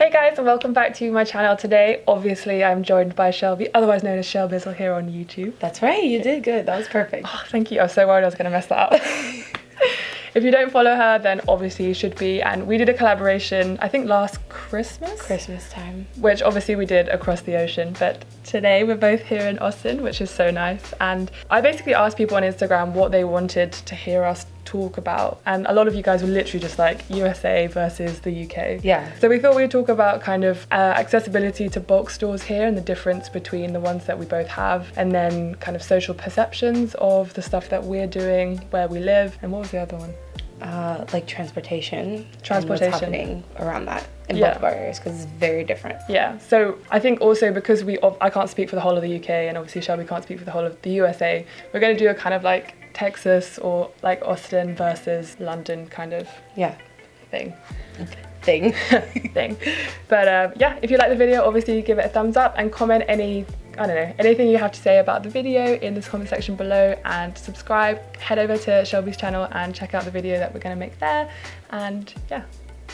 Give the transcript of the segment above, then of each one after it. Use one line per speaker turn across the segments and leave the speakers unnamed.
Hey guys, and welcome back to my channel. Today, obviously, I'm joined by Shelby, otherwise known as Shelbizzle here on YouTube.
That's right, you did good. That was perfect.
Oh, thank you. I was so worried I was going to mess that up. If you don't follow her, then obviously you should be. And we did a collaboration, I think last
Christmas time.
which obviously we did across the ocean. But today we're both here in Austin, which is so nice. And I basically asked people on Instagram what they wanted to hear us talk about. And a lot of you guys were literally just like USA versus the UK.
Yeah.
So we thought we'd talk about kind of accessibility to bulk stores here and the difference between the ones that we both have, and then kind of social perceptions of the stuff that we're doing where we live. And what was the other one?
Like transportation. And what's
Transportation.
happening around that in
Yeah.
both of our areas, because it's very different.
Yeah, so I think also because I can't speak for the whole of the UK, and obviously Shelby can't speak for the whole of the USA, we're going to do a kind of like Texas or like Austin versus London kind of
Yeah.
thing.
Thing.
But yeah, if you like the video, obviously give it a thumbs up and comment anything you have to say about the video in this comment section below, and subscribe. Head over to Shelby's channel and check out the video that we're going to make there, and yeah,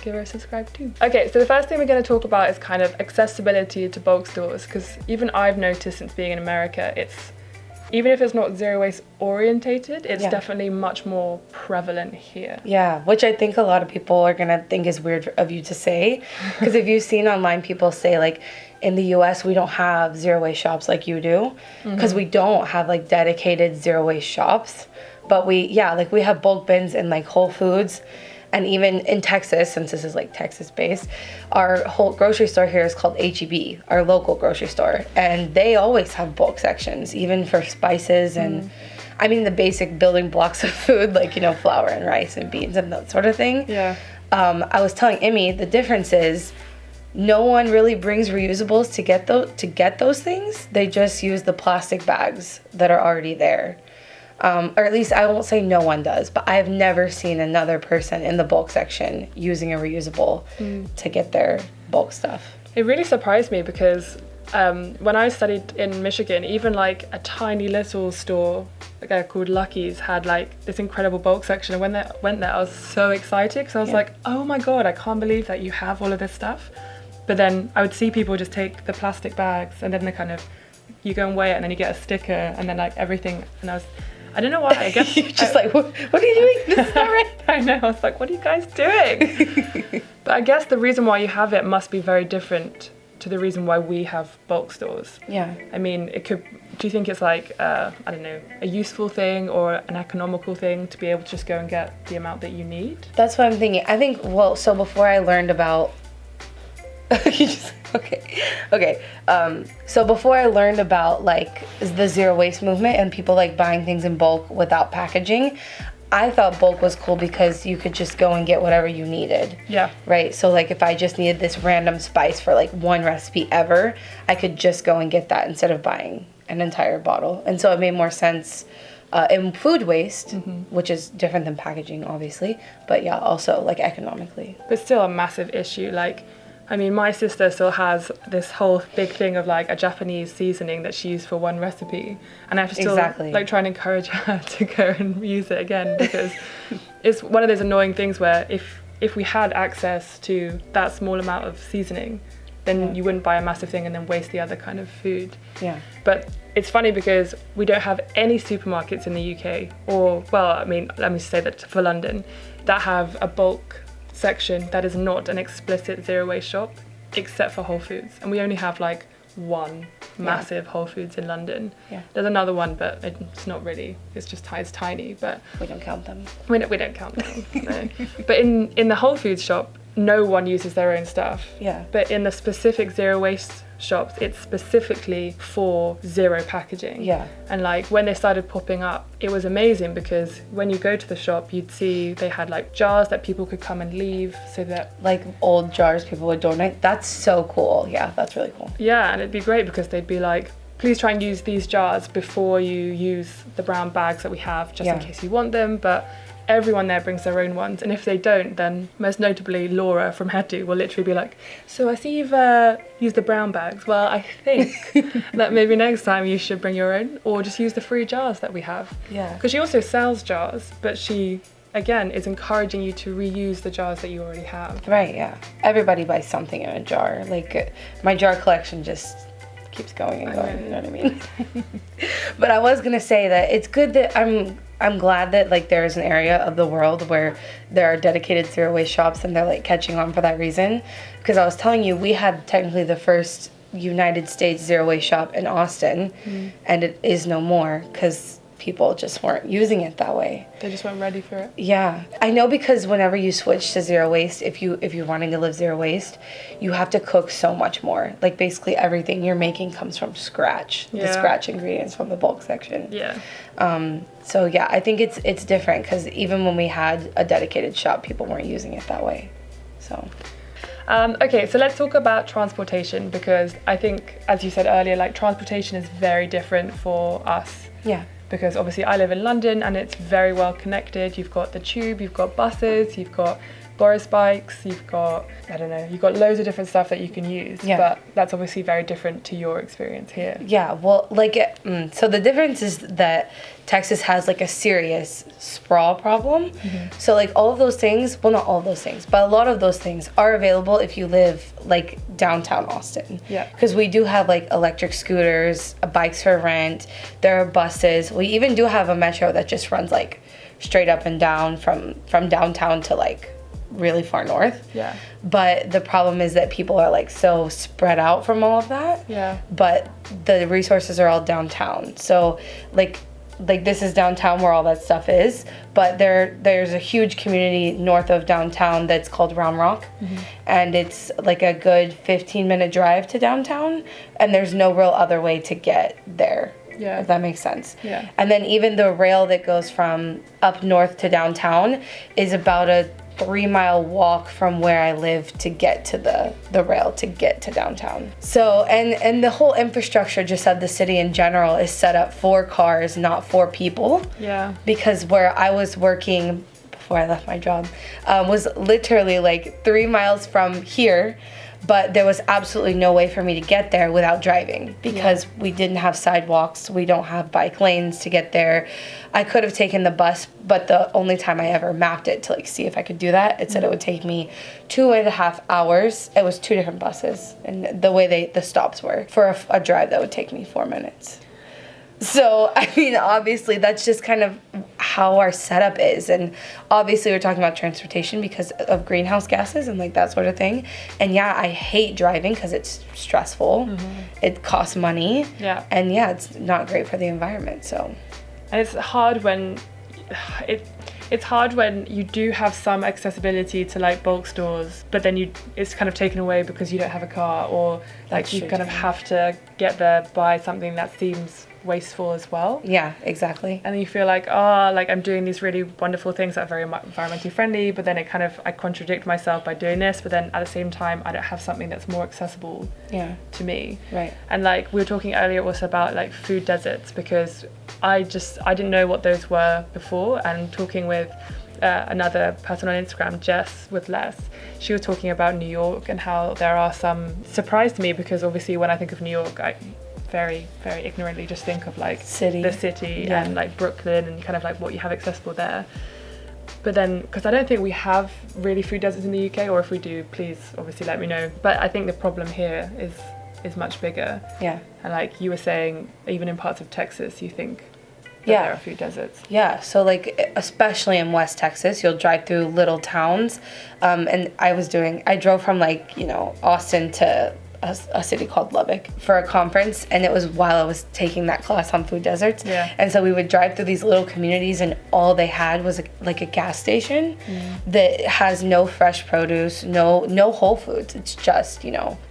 give her a subscribe too. Okay, so the first thing we're going to talk about is kind of accessibility to bulk stores, because even I've noticed since being in America, even if it's not zero waste orientated, it's
Yeah.
definitely much more prevalent here.
Yeah, which I think a lot of people are gonna think is weird of you to say, because if you've seen online people say like in the US we don't have zero waste shops like you do, because we don't have like dedicated zero waste shops, but we have bulk bins in like Whole Foods. And even in Texas, since this is like Texas based, our whole grocery store here is called H-E-B, our local grocery store. And they always have bulk sections, even for spices and, I mean, the basic building blocks of food, like, flour and rice and beans and that sort of thing.
Yeah.
I was telling Emmy, the difference is no one really brings reusables to get those things. They just use the plastic bags that are already there. Or at least I won't say no one does, but I have never seen another person in the bulk section using a reusable to get their bulk stuff.
It really surprised me because when I studied in Michigan, even like a tiny little store called Lucky's had like this incredible bulk section. And when I went there, I was so excited because I was like, oh my God, I can't believe that you have all of this stuff. But then I would see people just take the plastic bags and then you go and weigh it and then you get a sticker and then like everything. And I don't know why, I guess.
You're just like, what are you doing? This is not right.
I know, I was like, what are you guys doing? But I guess the reason why you have it must be very different to the reason why we have bulk stores.
Yeah.
I mean, do you think it's like, I don't know, a useful thing or an economical thing to be able to just go and get the amount that you need?
That's what I'm thinking. I think, so before I learned about so before I learned about like the zero waste movement and people like buying things in bulk without packaging, I thought bulk was cool because you could just go and get whatever you needed.
Yeah.
Right? So like if I just needed this random spice for like one recipe ever, I could just go and get that instead of buying an entire bottle. And so it made more sense in food waste, which is different than packaging obviously, but yeah, also like economically.
But still a massive issue. Like, I mean, my sister still has this whole big thing of like a Japanese seasoning that she used for one recipe, and I have to still like try and encourage her to go and use it again, because it's one of those annoying things where if we had access to that small amount of seasoning, then you wouldn't buy a massive thing and then waste the other kind of food.
Yeah.
But it's funny because we don't have any supermarkets in the UK, or, well, I mean, let me say that for London, that have a bulk section that is not an explicit zero waste shop, except for Whole Foods. And we only have like one massive Whole Foods in London.
Yeah.
There's another one, but it's not really, it's tiny, but
We don't count them.
we don't count them. No. But in the Whole Foods shop, no one uses their own stuff.
Yeah.
But in the specific zero waste shops, it's specifically for zero packaging.
Yeah.
And like when they started popping up, it was amazing because when you go to the shop, you'd see they had like jars that people could come and leave, so that
Like old jars people would donate. That's so cool. Yeah, that's really cool.
yeah, and it'd be great because they'd be like, please try and use these jars before you use the brown bags that we have, just in case you want them. But everyone there brings their own ones, and if they don't, then most notably Laura from Hedu will literally be like, so I see you've used the brown bags, well I think that maybe next time you should bring your own, or just use the free jars that we have.
Yeah.
Because she also sells jars, but she again, is encouraging you to reuse the jars that you already have.
Right, yeah. Everybody buys something in a jar. Like, my jar collection just keeps going and going, you know what I mean? But I was gonna say that it's good that I'm glad that like there is an area of the world where there are dedicated zero waste shops, and they're like catching on for that reason. Because I was telling you, we had technically the first United States zero waste shop in Austin, and it is no more because people just weren't using it that way.
They just weren't ready for it.
Yeah, I know, because whenever you switch to zero waste, if you're wanting to live zero waste, you have to cook so much more. Like basically everything you're making comes from scratch. The scratch ingredients from the bulk section.
Yeah.
So yeah, I think it's different, because even when we had a dedicated shop, people weren't using it that way. So.
Okay, so let's talk about transportation, because I think, as you said earlier, like transportation is very different for us.
Yeah.
Because obviously I live in London and it's very well connected. You've got the tube, you've got buses, you've got Boris bikes, you've got, I don't know, you've got loads of different stuff that you can use.
Yeah.
But that's obviously very different to your experience here.
Yeah, well, like, so the difference is that Texas has like a serious sprawl problem. So like all of those things, well, not all of those things, but a lot of those things are available if you live like downtown Austin.
Yeah.
Because we do have like electric scooters, bikes for rent, there are buses. We even do have a metro that just runs like straight up and down from downtown to like really far north.
Yeah.
But the problem is that people are like so spread out from all of that.
Yeah.
But the resources are all downtown. So like this is downtown where all that stuff is, but there's a huge community north of downtown that's called Round Rock, and it's like a good 15-minute drive to downtown, and there's no real other way to get there.
Yeah.
If that makes sense.
Yeah.
And then even the rail that goes from up north to downtown is about a 3-mile walk from where I live to get to the rail to get to downtown. So, and the whole infrastructure just of the city in general is set up for cars, not for people.
Yeah.
Because where I was working before I left my job was literally like 3 miles from here, but there was absolutely no way for me to get there without driving, because we didn't have sidewalks, we don't have bike lanes to get there. I could have taken the bus, but the only time I ever mapped it to like see if I could do that, it said it would take me 2.5 hours. It was 2 different buses, and the way the stops were for a drive that would take me 4 minutes. So, I mean, obviously, that's just kind of how our setup is. And obviously, we're talking about transportation because of greenhouse gases and, like, that sort of thing. And, yeah, I hate driving because it's stressful. It costs money.
Yeah.
And, yeah, it's not great for the environment, so.
And it's hard when it's hard when you do have some accessibility to like bulk stores, but then it's kind of taken away because you don't have a car, or like you kind of have to get there by something that seems wasteful as well.
Yeah, exactly.
And you feel like, like I'm doing these really wonderful things that are very environmentally friendly, but then I contradict myself by doing this, but then at the same time I don't have something that's more accessible to me.
Right.
And like we were talking earlier also about like food deserts, because I didn't know what those were before, and talking with another person on Instagram, Jess with Less, she was talking about New York and how there are some, surprised me because obviously when I think of New York, I very, very ignorantly just think of like the city and like Brooklyn and kind of like what you have accessible there. But then, because I don't think we have really food deserts in the UK, or if we do, please obviously let me know. But I think the problem here is much bigger.
Yeah.
And like you were saying, even in parts of Texas, you think that there are food deserts.
Yeah, so like especially in West Texas, you'll drive through little towns, and I drove from like, Austin to a city called Lubbock for a conference, and it was while I was taking that class on food deserts.
Yeah.
And so we would drive through these little communities, and all they had was like a gas station that has no fresh produce, no whole foods. It's just,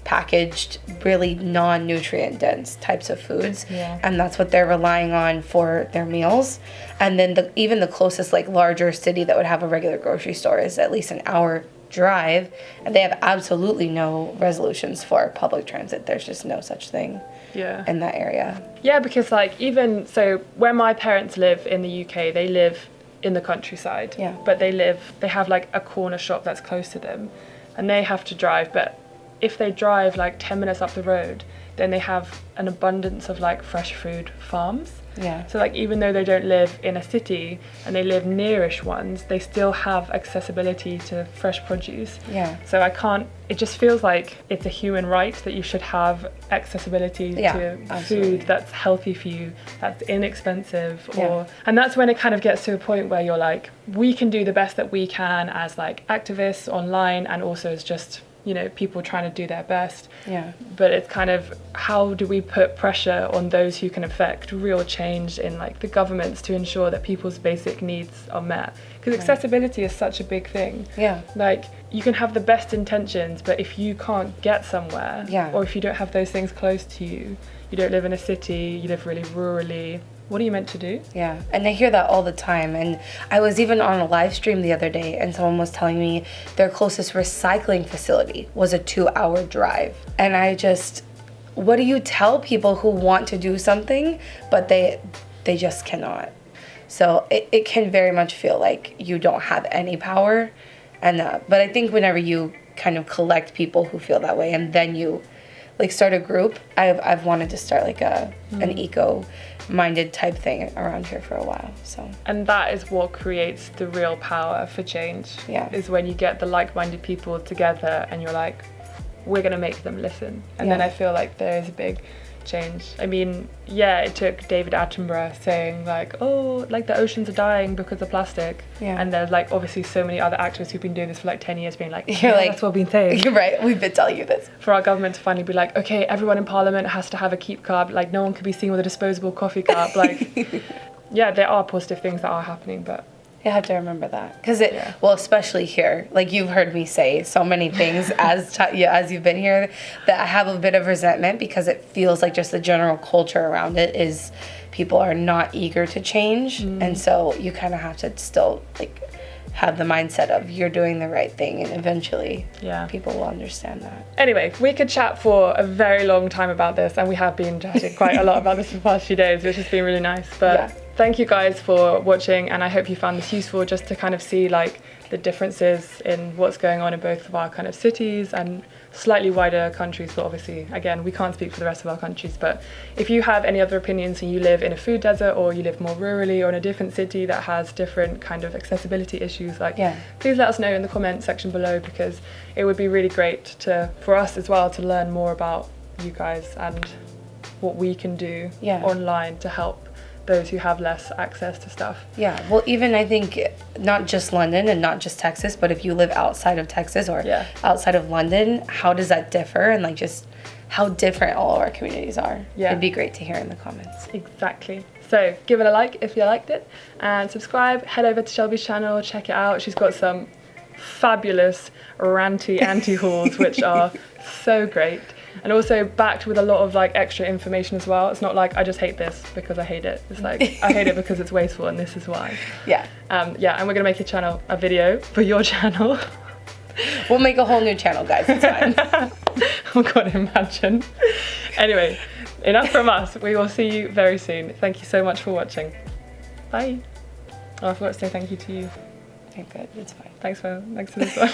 packaged, really non-nutrient dense types of foods.
Yeah.
And that's what they're relying on for their meals. And then even the closest like larger city that would have a regular grocery store is at least an hour drive, and they have absolutely no resolutions for public transit. There's just no such thing in that area. Yeah,
because like even so where my parents live in the UK, they live in the countryside.
Yeah.
But they have like a corner shop that's close to them, and they have to drive, but if they drive like 10 minutes up the road, then they have an abundance of like fresh food farms.
Yeah.
So like even though they don't live in a city and they live nearish ones, they still have accessibility to fresh produce.
Yeah.
So it just feels like it's a human right that you should have accessibility to
absolutely.
food that's healthy for you, that's inexpensive, and that's when it kind of gets to a point where you're like, we can do the best that we can as like activists online and also as just, you know, people trying to do their best.
Yeah.
But it's kind of, how do we put pressure on those who can affect real change in like the governments to ensure that people's basic needs are met? Because accessibility is such a big thing.
Yeah.
Like you can have the best intentions, but if you can't get somewhere, or if you don't have those things close to you, you don't live in a city, you live really rurally, what are you meant to do?
Yeah, and I hear that all the time. And I was even on a live stream the other day and someone was telling me their closest recycling facility was a 2-hour drive. And I just, what do you tell people who want to do something, but they just cannot? So it can very much feel like you don't have any power. And but I think whenever you kind of collect people who feel that way and then you like start a group, I've wanted to start like an eco-minded type thing around here for a while. So,
and that is what creates the real power for change.
Yeah.
Is when you get the like-minded people together and you're like, we're gonna make them listen. And then I feel like there is a big change. I mean, yeah, it took David Attenborough saying like, oh, like the oceans are dying because of plastic.
Yeah.
And there's like obviously so many other actors who've been doing this for like 10 years being like,
You're like,
that's what we've been saying.
You're right, we've been telling you this.
For our government to finally be like, okay, everyone in Parliament has to have a keep cup, like no one can be seen with a disposable coffee cup. Like, yeah, there are positive things that are happening, but
you have to remember that, because well, especially here, like you've heard me say so many things as you've been here, that I have a bit of resentment because it feels like just the general culture around it is people are not eager to change, and so you kind of have to still like have the mindset of you're doing the right thing, and eventually people will understand that.
Anyway, we could chat for a very long time about this, and we have been chatting quite a lot about this for the past few days, which has been really nice. But thank you guys for watching, and I hope you found this useful just to kind of see like the differences in what's going on in both of our kind of cities and slightly wider countries. But obviously, again, we can't speak for the rest of our countries. But if you have any other opinions and you live in a food desert or you live more rurally or in a different city that has different kind of accessibility issues, like please let us know in the comment section below, because it would be really great for us as well to learn more about you guys and what we can do online to help those who have less access to stuff. Yeah, well, even I think not just London and not just Texas, but if you live outside of Texas or outside of London, how does that differ, and like just how different all of our communities are? It'd be great to hear in the comments. Exactly. So give it a like if you liked it, and subscribe. Head over to Shelby's channel, check it out. She's got some fabulous ranty auntie hauls which are so great, and also backed with a lot of like extra information as well. It's not like I just hate this because I hate it. It's like I hate it because it's wasteful and this is why. And we're gonna make a video for your channel. We'll make a whole new channel, guys, it's fine. Oh god, imagine. Anyway, enough from us. We will see you very soon. Thank you so much for watching. Bye. Oh, I forgot to say thank you to you. Okay, good, it's fine. Thanks for this one.